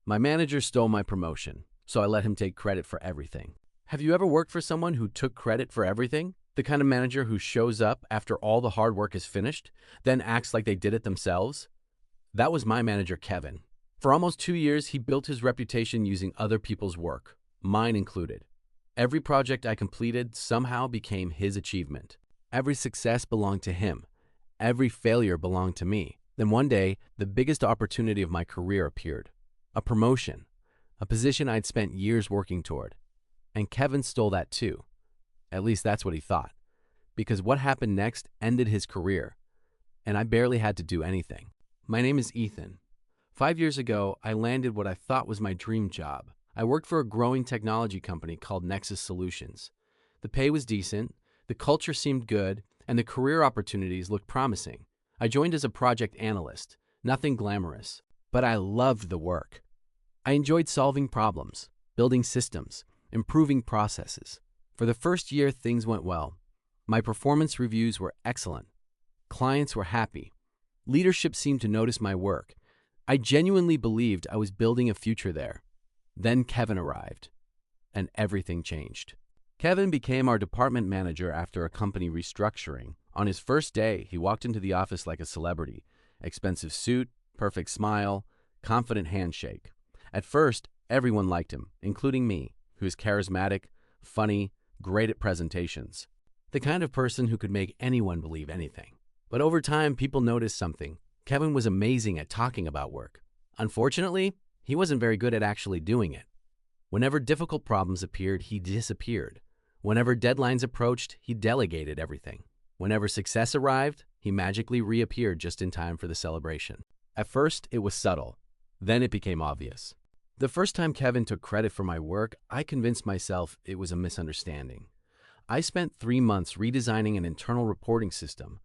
My manager stole my promotion, so I let him take credit for everything. Have you ever worked for someone who took credit for everything? The kind of manager who shows up after all the hard work is finished, then acts like they did it themselves? That was my manager, Kevin. For almost 2 years, he built his reputation using other people's work, mine included. Every project I completed somehow became his achievement. Every success belonged to him. Every failure belonged to me. Then one day, the biggest opportunity of my career appeared. A promotion, a position I'd spent years working toward. And Kevin stole that too. At least that's what he thought. Because what happened next ended his career, and I barely had to do anything. My name is Ethan. 5 years ago, I landed what I thought was my dream job. I worked for a growing technology company called Nexus Solutions. The pay was decent, the culture seemed good, and the career opportunities looked promising. I joined as a project analyst, nothing glamorous, but I loved the work. I enjoyed solving problems, building systems, improving processes. For the first year, things went well. My performance reviews were excellent. Clients were happy. Leadership seemed to notice my work. I genuinely believed I was building a future there. Then Kevin arrived, and everything changed. Kevin became our department manager after a company restructuring. On his first day, he walked into the office like a celebrity. Expensive suit, perfect smile, confident handshake. At first, everyone liked him, including me, who is charismatic, funny, great at presentations. The kind of person who could make anyone believe anything. But over time, people noticed something. Kevin was amazing at talking about work. Unfortunately, he wasn't very good at actually doing it. Whenever difficult problems appeared, he disappeared. Whenever deadlines approached, he delegated everything. Whenever success arrived, he magically reappeared just in time for the celebration. At first, it was subtle. Then it became obvious. The first time Kevin took credit for my work, I convinced myself it was a misunderstanding. I spent 3 months redesigning an internal reporting system.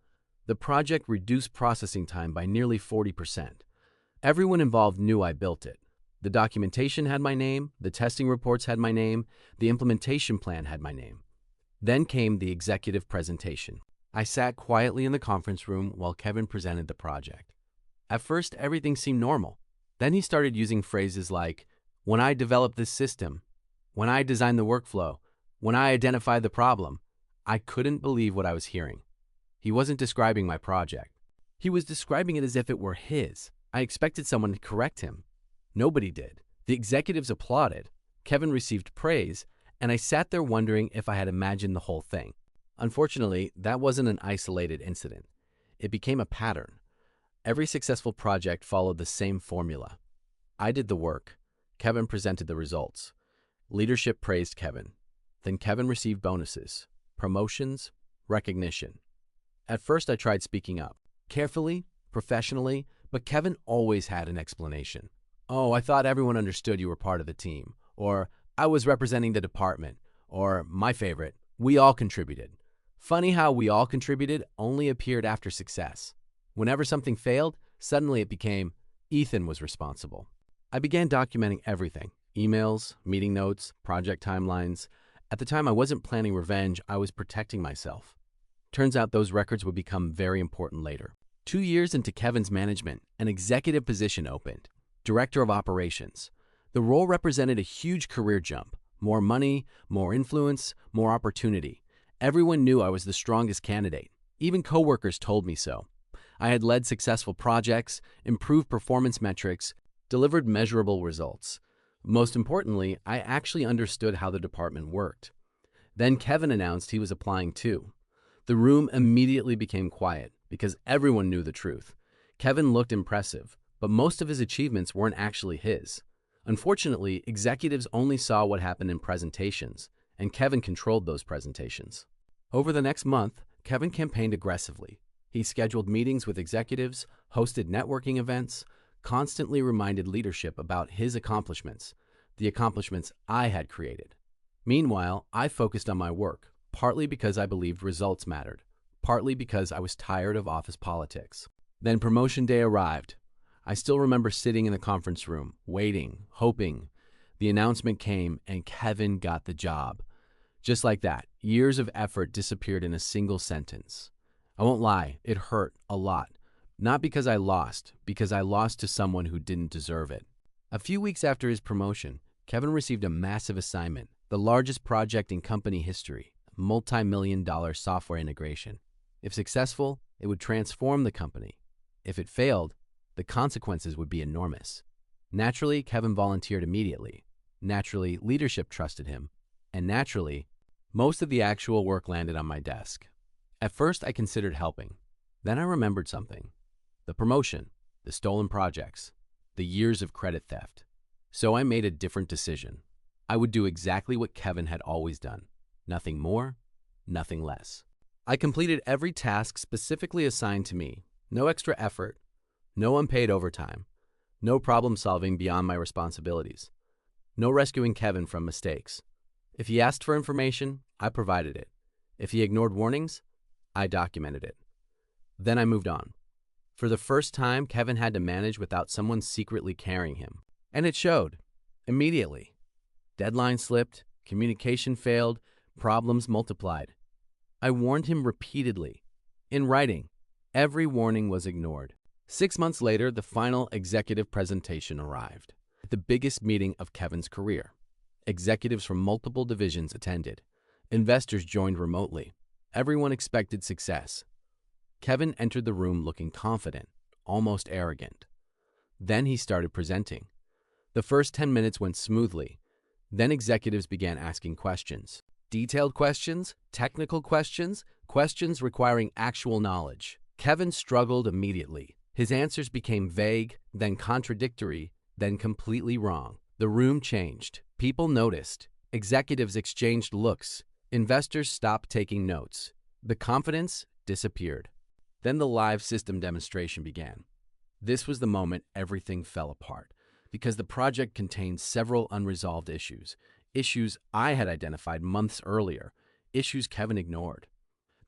The project reduced processing time by nearly 40%. Everyone involved knew I built it. The documentation had my name, the testing reports had my name, the implementation plan had my name. Then came the executive presentation. I sat quietly in the conference room while Kevin presented the project. At first, everything seemed normal. Then he started using phrases like, "When I developed this system," "when I designed the workflow," "when I identified the problem." I couldn't believe what I was hearing. He wasn't describing my project. He was describing it as if it were his. I expected someone to correct him. Nobody did. The executives applauded. Kevin received praise, and I sat there wondering if I had imagined the whole thing. Unfortunately, that wasn't an isolated incident. It became a pattern. Every successful project followed the same formula. I did the work. Kevin presented the results. Leadership praised Kevin. Then Kevin received bonuses, promotions, recognition. At first, I tried speaking up, carefully, professionally, but Kevin always had an explanation. "Oh, I thought everyone understood you were part of the team," or "I was representing the department," or my favorite, "We all contributed." Funny how "we all contributed" only appeared after success. Whenever something failed, suddenly it became, Ethan was responsible. I began documenting everything, emails, meeting notes, project timelines. At the time, I wasn't planning revenge, I was protecting myself. Turns out those records would become very important later. 2 years into Kevin's management, an executive position opened, Director of Operations. The role represented a huge career jump, more money, more influence, more opportunity. Everyone knew I was the strongest candidate. Even coworkers told me so. I had led successful projects, improved performance metrics, delivered measurable results. Most importantly, I actually understood how the department worked. Then Kevin announced he was applying too. The room immediately became quiet because everyone knew the truth. Kevin looked impressive, but most of his achievements weren't actually his. Unfortunately, executives only saw what happened in presentations, and Kevin controlled those presentations. Over the next month, Kevin campaigned aggressively. He scheduled meetings with executives, hosted networking events, constantly reminded leadership about his accomplishments, the accomplishments I had created. Meanwhile, I focused on my work, partly because I believed results mattered, partly because I was tired of office politics. Then promotion day arrived. I still remember sitting in the conference room, waiting, hoping. The announcement came, and Kevin got the job. Just like that, years of effort disappeared in a single sentence. I won't lie, it hurt a lot. Not because I lost to someone who didn't deserve it. A few weeks after his promotion, Kevin received a massive assignment, the largest project in company history, a multi-million-dollar software integration. If successful, it would transform the company. If it failed, the consequences would be enormous. Naturally, Kevin volunteered immediately. Naturally, leadership trusted him. And naturally, most of the actual work landed on my desk. At first, I considered helping. Then I remembered something. The promotion, the stolen projects, the years of credit theft. So I made a different decision. I would do exactly what Kevin had always done. Nothing more, nothing less. I completed every task specifically assigned to me. No extra effort, no unpaid overtime, no problem solving beyond my responsibilities, no rescuing Kevin from mistakes. If he asked for information, I provided it. If he ignored warnings, I documented it. Then I moved on. For the first time, Kevin had to manage without someone secretly carrying him. And it showed. Immediately. Deadline slipped, communication failed, problems multiplied. I warned him repeatedly. In writing, every warning was ignored. 6 months later, the final executive presentation arrived. The biggest meeting of Kevin's career. Executives from multiple divisions attended. Investors joined remotely. Everyone expected success. Kevin entered the room looking confident, almost arrogant. Then he started presenting. The first 10 minutes went smoothly. Then executives began asking questions. Detailed questions, technical questions, questions requiring actual knowledge. Kevin struggled immediately. His answers became vague, then contradictory, then completely wrong. The room changed. People noticed. Executives exchanged looks. Investors stopped taking notes. The confidence disappeared. Then the live system demonstration began. This was the moment everything fell apart, because the project contained several unresolved issues I had identified months earlier, issues Kevin ignored.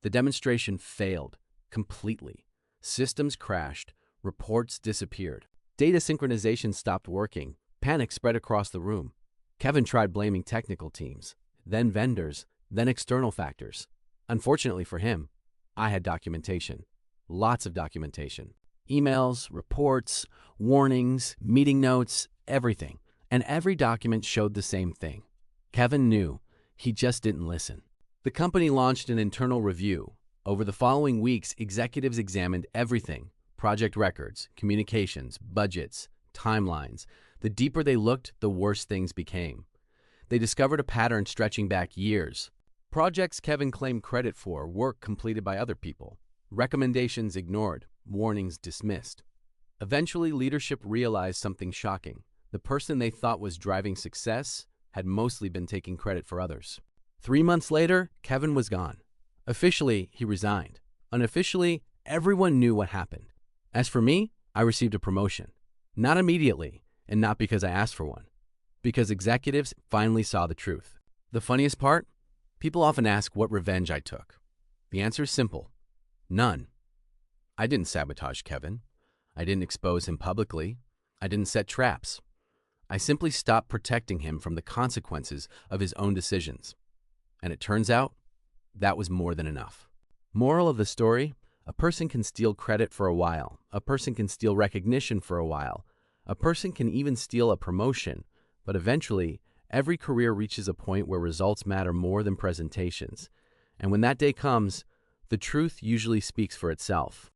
The demonstration failed completely. Systems crashed, reports disappeared. Data synchronization stopped working. Panic spread across the room. Kevin tried blaming technical teams, then vendors, then external factors. Unfortunately for him, I had documentation. Lots of documentation. Emails, reports, warnings, meeting notes, everything. And every document showed the same thing. Kevin knew. He just didn't listen. The company launched an internal review. Over the following weeks, executives examined everything: project records, communications, budgets, timelines. The deeper they looked, the worse things became. They discovered a pattern stretching back years. Projects Kevin claimed credit for, work completed by other people. Recommendations ignored, warnings dismissed. Eventually, leadership realized something shocking. The person they thought was driving success had mostly been taking credit for others. 3 months later, Kevin was gone. Officially, he resigned. Unofficially, everyone knew what happened. As for me, I received a promotion. Not immediately, and not because I asked for one. Because executives finally saw the truth. The funniest part? People often ask what revenge I took. The answer is simple. None. I didn't sabotage Kevin. I didn't expose him publicly. I didn't set traps. I simply stopped protecting him from the consequences of his own decisions. And it turns out, that was more than enough. Moral of the story: a person can steal credit for a while. A person can steal recognition for a while. A person can even steal a promotion. But eventually, every career reaches a point where results matter more than presentations. And when that day comes, the truth usually speaks for itself.